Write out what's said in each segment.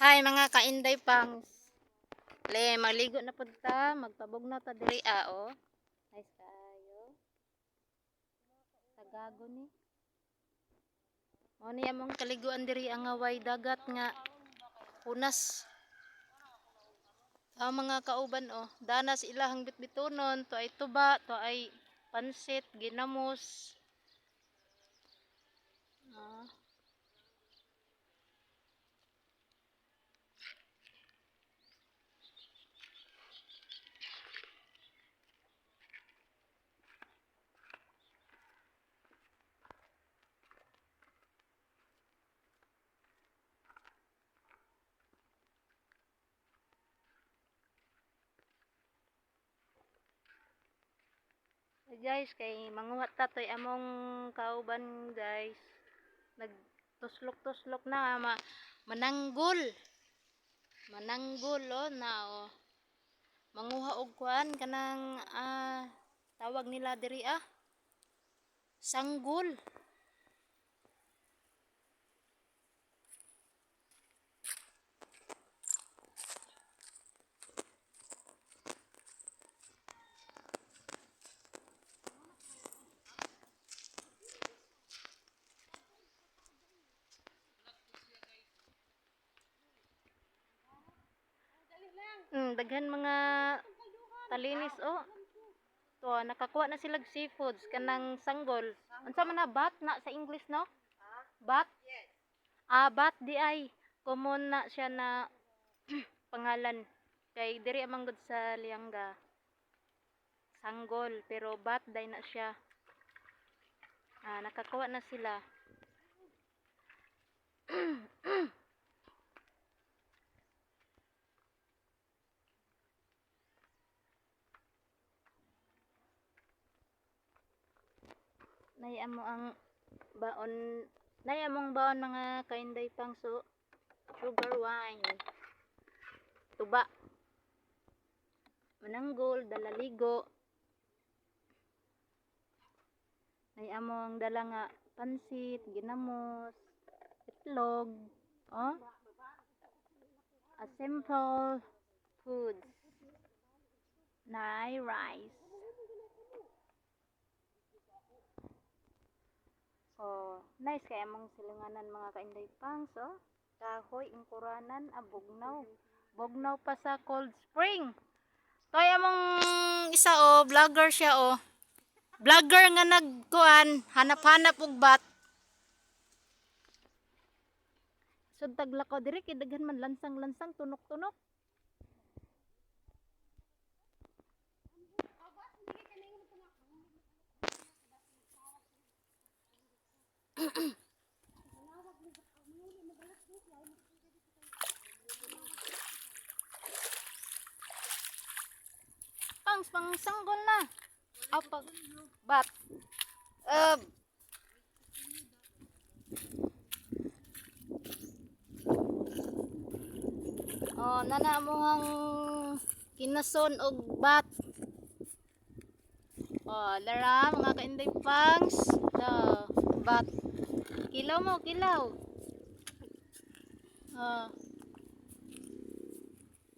Hi mga kainday pangs. Le, maligo na pud ta, magpabog na ta diri o. Nice kayo. Tagago ni. Mo ni among kaliguan diri ang away dagat nga punas. Ang mga kauban danas ilahang bitbitunon, to ay tuba, to ay pansit, ginamos. Ah. Guys, kay manguhat ta toy among kauban guys. Nagtuslok-tuslok na mananggol. Mananggol na manguha og kuan kanang tawag nila diri sanggol. Daghan mga talinis to nakakuha na sila seafoods kanang sanggol. Unsa man na bat na sa English no? Bat? Yes. Bat di ay common na siya na pangalan. Kay diri amang gud sa Lianga. Sanggol pero bat day na siya. Nakakuha na sila. Nay amo ang baon, nay among baon mga kainday pangso. Sugar wine. Tuba. Mananggol, dalaligo. Nay among dala nga pansit, ginamos, itlog, a simple food. Nay rice. Nice kay among silunganan mga kainday pangs kahoy ingkuranan bugnaw. Bugnaw pa sa Cold Spring. Toy among isa vlogger siya Vlogger nga nagkuan, hanap-hanap og bat. Sud taglakaw diri kay daghan man lansang-lansang tunok-tunok. Pang sanggol na. Pag bat. Nana mo ang kinason og bat. Lara mga kainday pangs. Bat. Kilaw mo, kilaw.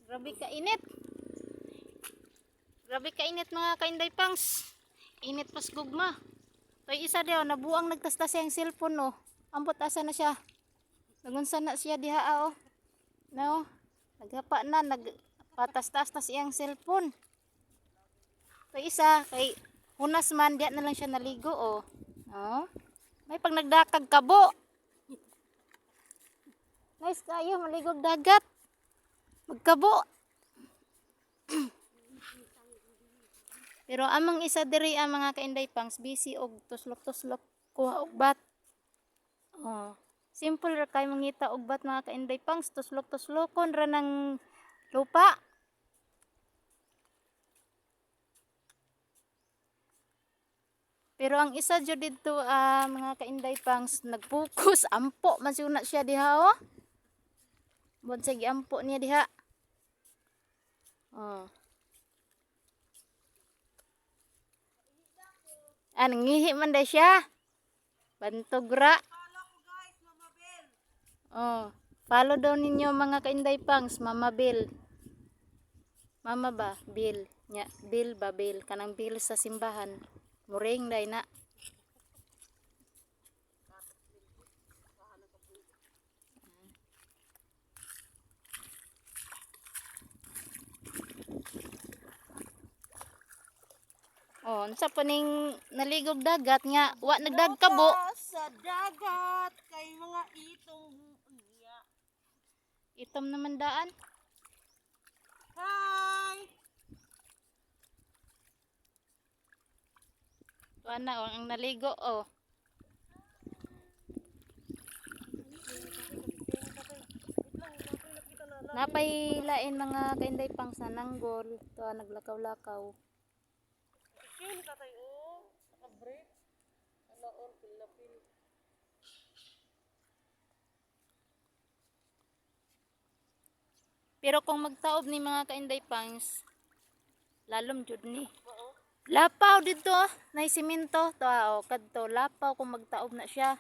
Grabe ka init. Grabe ka init mga kainday pangs. Init pas gugma. Toy isa daw nabuang nagtastas ang cellphone Ambot asa na siya. Nagunsa na siya diha No. Naghapa na nagpatastas na siyang cellphone. Toy isa kay hunas man diya na lang siya naligo May pag nagdakag kabo. Nice kayo maligog dagat. Magkabo. Pero amang isa diri ang mga kainday pangs busy og tuslok-tuslok kuha og bat. Simple ra kay mangita og bat mga kainday pangs, tuslok-tuslokon ra ng lupa. Pero ang isa jud dito mga kainday pangs nagfocus ampo man siya siya diha Bon sige ampo niya diha. Nangihi man day siya. Bantog ra. Follow daw ninyo mga kainday pangs, Mama Bill. Mama ba? Bill. Nya, Bill ba Bill? Kanang Bill sa simbahan. Muring day na. Oh, unsa pa ning naligog dagat nga wa nagdagkabo. Sa dagat kay mga itong niya. Itom naman daan. Hi! Tuwa na oh, ang naligo oh. Napailain mga kainday pang sa nanggol. Tuwa naglakaw-lakaw. Yun tatay oh. Naka-break. Ala on pil. Pero kung magtaob ni mga kainday pangs, lalom jud ni. Oo. Lapaw dito, nay simento to oh, kadto lapaw kung magtaob na siya.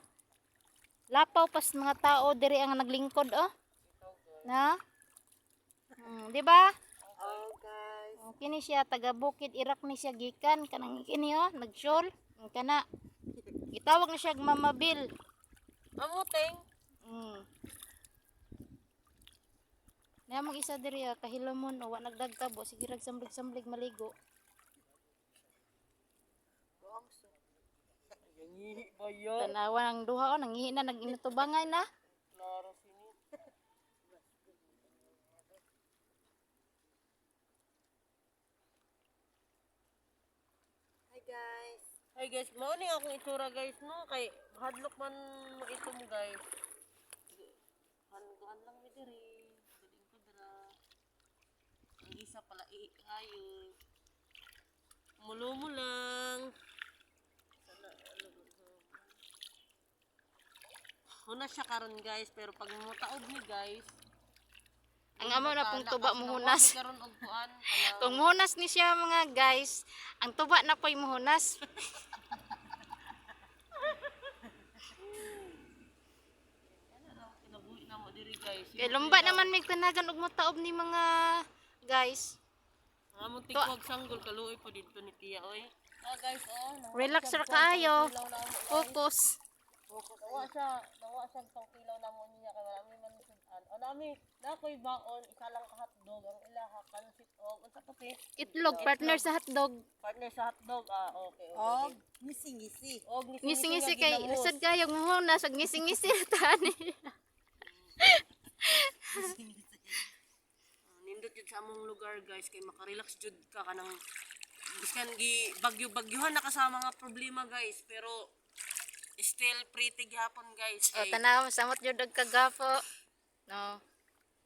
Lapaw pas mga tao diri ang naglingkod oh. Na? Di ba? Oh guys. Kini siya taga Bukid Irak ni siya gikan kanang kini oh, nagsyol. Kana. Gitawag na siya Mama Bill. Amuteng. Namang isa diri kahilomon o wa nagdagkabo sige rag samblig-samblig maligo. Yangi ba yo? Tanawa ang duha o nangihi na nag-inutubangan na. Klaro sini. Hi guys, mao ni akong itsura guys no kay hadlok man mo ito mo guys. Handuan lang mi diri. Diling ko dira. Ang isa pala ayo. Mulo mo lang. Huna siya karon guys, pero pag mutaog ni guys, Ang amo na pong tuba muhunas. karon og kuan. Kung muhunas ni siya mga guys, ang tuba na po'y muhunas. Kinabuhi na mo diri guys. Kay lumba naman may tanagan og mutaob ni mga guys. Among tigwag sanggol kaluoy pa dito ni tiya oy. Ah guys, oh. Relax ra kaayo. Focus. Nawa siya tong kilaw na mo niya kay wala mi man sudan. O nami na koy baon isa lang ka hotdog ang ilaha pansit og unsa pa ti? Itlog partner sa hotdog. Partner sa hotdog. Ah okay. Og ngisi-ngisi. Og Ngisi-ngisi kay lisod kayo muhunas og ngisi-ngisi na tani. Nindot jud sa among lugar guys kay makarelax jud ka kanang biskan gi bagyo-bagyuhan na ka sa mga problema guys pero still pretty gyapon guys. O Kay, tanaw samot jud og kagapo. No.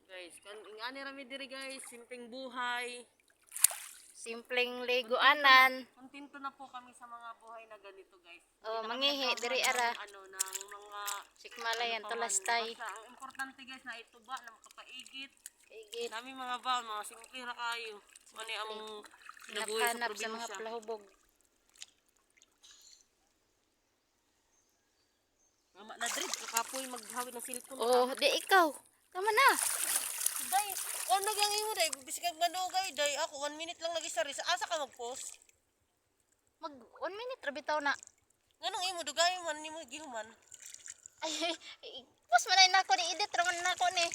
guys, kan ingani ra mi diri guys, simpleng buhay. Simpleng liguanan. Kontento na po kami sa mga buhay na ganito guys. Oh, Hindi na kami mangihi, naghahanap diri ara. ng ano ng mga Sikmalayan ano pa man. tulastay. Basta ang importante guys na ituba na makapaigit. Igit. Nami mga ba, mga simple ra kayo. Ano ang kinabuhi sa Hanap sa mga probinsya. palahubog. Mama na dred, kakapoy maghawid ng cellphone. Oh, di ikaw. Tama na. Day, ano gang imo day? Bisig kag manugay day. Ako 1 minute lang lagi sari. Sa asa ka mag-post? Mag 1 minute ra bitaw na. Nganong imo dugay man nimo gihuman? Ay, post man na ako ni edit ra man na ako ni.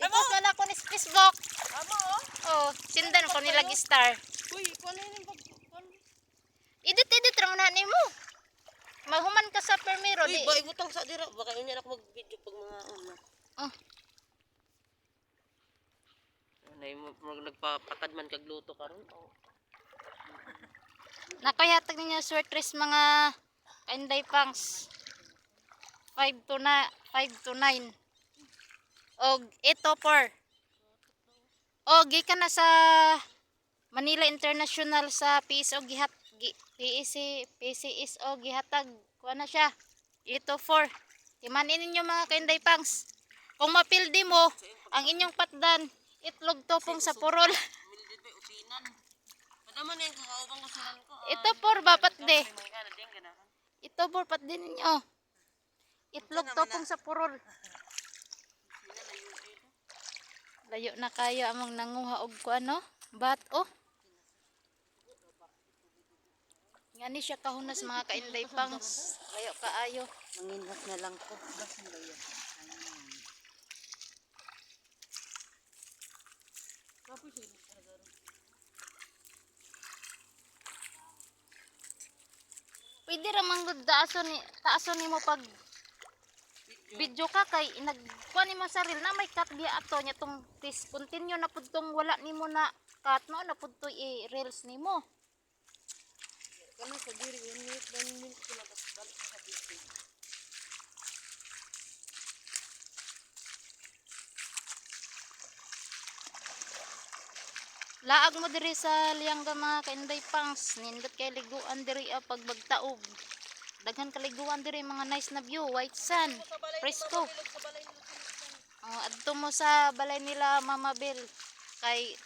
Amo? I-post man ako ni sa Facebook. Amo oh. Oh, sindan ko ni lagi star. Uy, kuno yun pag Edit ra man na nimo. Mahuman ka sa permiro Uy, di. ba ibutang sa dira. Baka yun ako mag-video pag mga ano. Oh, Nay mo nagpapatad man kag luto karon. Oh. nakoyatag ninyo sweatress mga kainday pangs. 5 to 9. Og ito 4. Og gikan na sa Manila International sa PSO PCSO gihatag kuha na siya. Ito 4. Timanin ninyo mga kainday pangs. Kung mapildi mo ang inyong patdan, itlog topong sa purol. Mildred ba utinan. Padaman na yung kakaubang kusuran ko. Ito 4 bapat de. Ay, mga kana din ganahan. Ito 4 pat din ninyo. Itlog topong sa purol. Layo na kayo among nanguha og kuano, bat oh. Nga ni siya kahunas mga kainday pangs. Layo kaayo. Manginhas na lang ko. Pwede ra man gud taason nimo pag video ka kay nagkuha nimo saril na may cut biya ato nya tong this continue na pud tong wala nimo na cut no na pud to i-reels nimo. Kana sa diri 1 minute 1 minute ko lang tas balik sa diri. Laag mo diri sa Liangga mga kainday pangs, nindot kay liguan diri pag bagtaog. Daghan kaliguan diri mga nice na view, white sun, fresco. Adto mo sa balay nila Mama Bel kay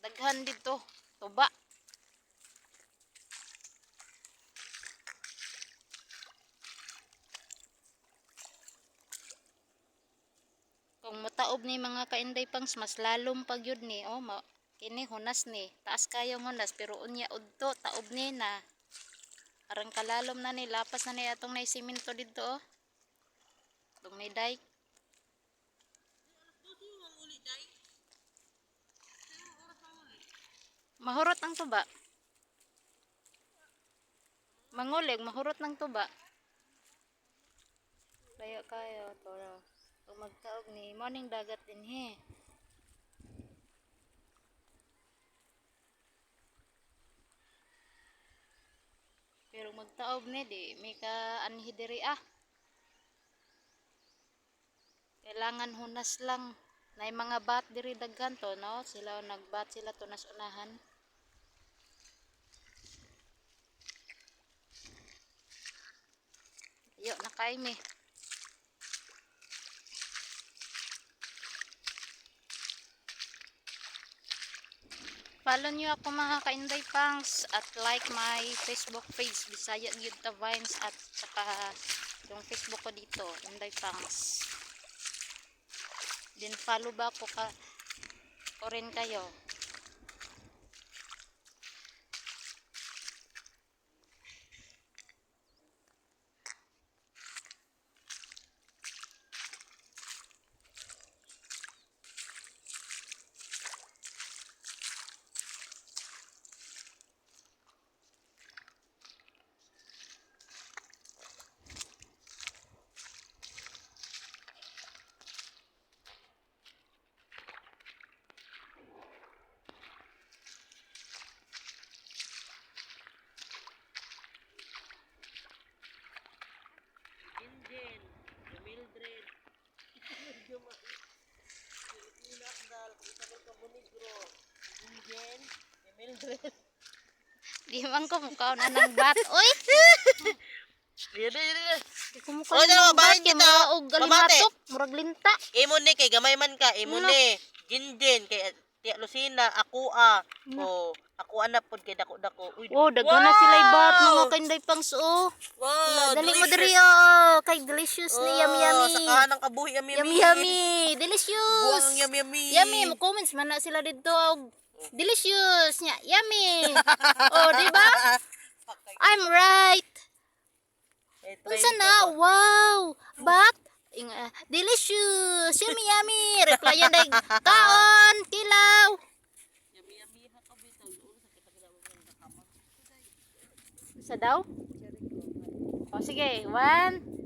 daghan dito tuba. Kung mataob ni mga kainday pangs mas lalom pag yun ni oh kini hunas ni taas kayong hunas pero unya udto taob ni na arang kalalom na ni lapas na ni atong nay simento dito oh tong nay dike. Mahurot ang tuba. Mangulig mahurot ng tuba. Layo kayo toro. Kung magtaog ni morning dagat din he. Pero magtaob ni di may ka anhi diri Kailangan hunas lang. Nay mga bat diri daghan to no. Sila nagbat sila to nas unahan. Yo na kay mi. Follow nyo ako mga kainday pangs at like my Facebook page Bisaya Gyud Ta Vines at saka yung Facebook ko dito Inday Pangs. Din follow ba ko rin kayo. Jinjen, Mildred. Pinakdal, Isabel Cabonegro. Jinjen, Mildred. Di man ko mukha na ng bat. Oy! Yan. Di ko mukha na ng bat. Kaya muraog galimatok. Murag linta. Imo ni kay gamay man ka, imo ni. Jinjen kay Tia Lucina, ako Oh, ako na pod kay dako-dako. Uy, Oh, daghan na sila ibat mga kainday pangs oh. wow, Dali mo delicious. diri oh. Kay delicious ni yummy yummy. Sa kahanang kabuhi, yummy Yummy yummy. Delicious. Buwang ang yummy yummy. Yummy, mo comments man na sila dito. Delicious nya. Yummy. Oh, di ba? I'm right. Unsa na? Wow. But delicious. Yummy yummy. Replyan day kaon, kilaw. Yummy yummy ha ka bitaw. Sa daw? O sige, 1.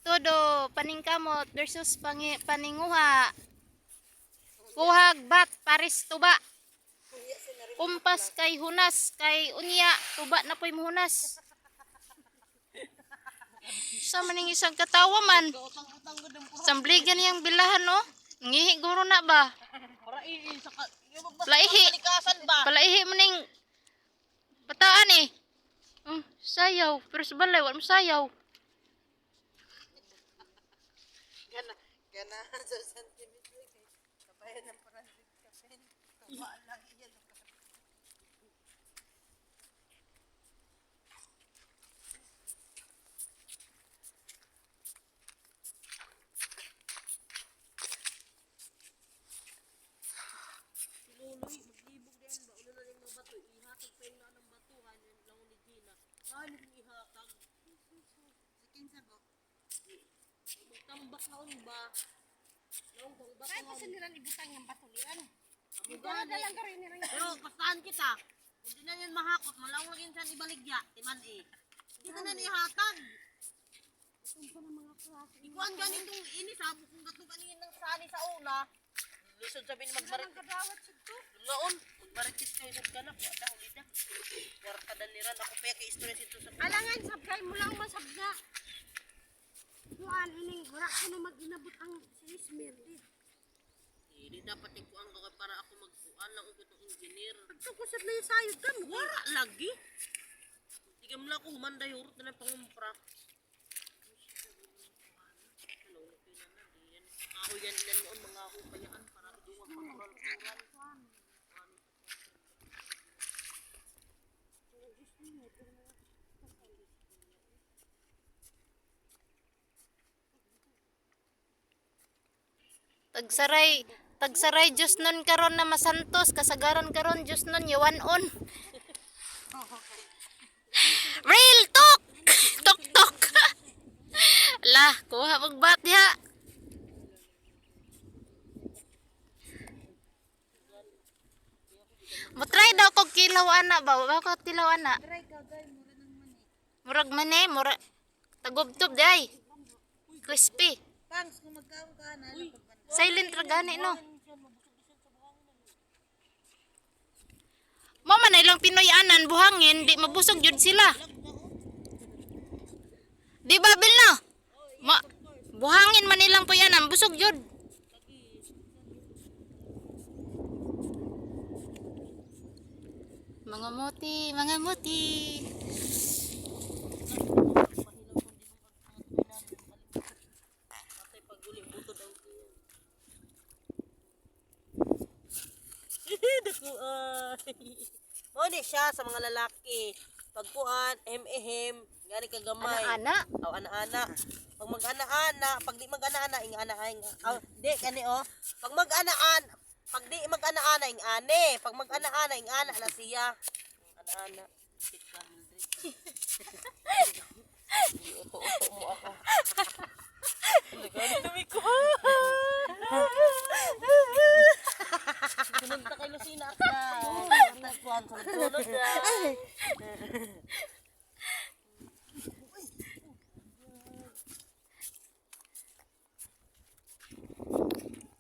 Todo paningkamot versus paninguha. Kuhag bat paris tuba. Kumpas kay hunas kay unya tuba na po'y muhunas. Sa maning isang katawa man. Sambligan niyang bilahan no. Ngihi guro na ba? Para sa Palaihi. kalikasan ba? Palaihi maning bataan eh. Sayaw. Pero sa balay, wala mo sayaw. Gana sa sentimental. Kabayan ng parang kapen. Tuwa lang yan. Ano kung ihatag? Sa kinsa go. Magtambak naon ba? Naon bang bato Kaya pa nga? sa nilang ibutang yung batulian. Amugani. Dalang ka rin nila. Pero pastahan kita. Hindi na yan mahakot. Malawang laging saan ibaligya. Timan eh. Hindi na na ihatag. Ito ng mga klase. Ikuan ganitong ini sabo kung gato ganin ng sani sa una. Lusod sabi ni magmarit. Kadawat sa to. Ngaon, magmaritis kayo sa ganak. Wala ulit na. Warta daliran. Ako pa kay istorya sito sa Alangan sabgay mo lang masabga. Kuan ini wala ko na mag-inabot ang sismir. Hindi dapat ikuan ko para ako magkuan lang ug itong engineer. Pagtukusat na yung sayod ka mo. Wala lagi. Sige mo lang ako humanday urot na lang pangumpra. Ako yan ilan noon mga ako kayaan para iduwang patural-tural. Tagsaray Diyos nun karon na masantos, kasagaran karon Diyos nun yawanon. Real talk! Tok tok! Lah, kuha magbat diha. Mutry daw kog kilaw ana ba? Bakit kilaw ana? Try ka gay mura ng mani. Murag mani, murag tagubtob day. Crispy. Pangs kung magkaon ka na alam pag Silent ra gani no. Mo man ilang Pinoy anan buhangin, di mabusog jud sila. Di ba bil no? Buhangin man ilang puyanan, busog jud. Mga muti, mga muti. Patay paguli butod ang kuya. O di siya sa mga lalaki. Pagkuan, ehem, gani ka gamay. Ana-ana. Aw ana-ana. Pag mag-ana-ana, pag di mag-ana-ana, ing ana-ana. Aw, di kani oh. Pag di mag-ana-ana, ing ane. Pag mag-ana-ana, ing ana na siya. Ana-ana. Sit ka.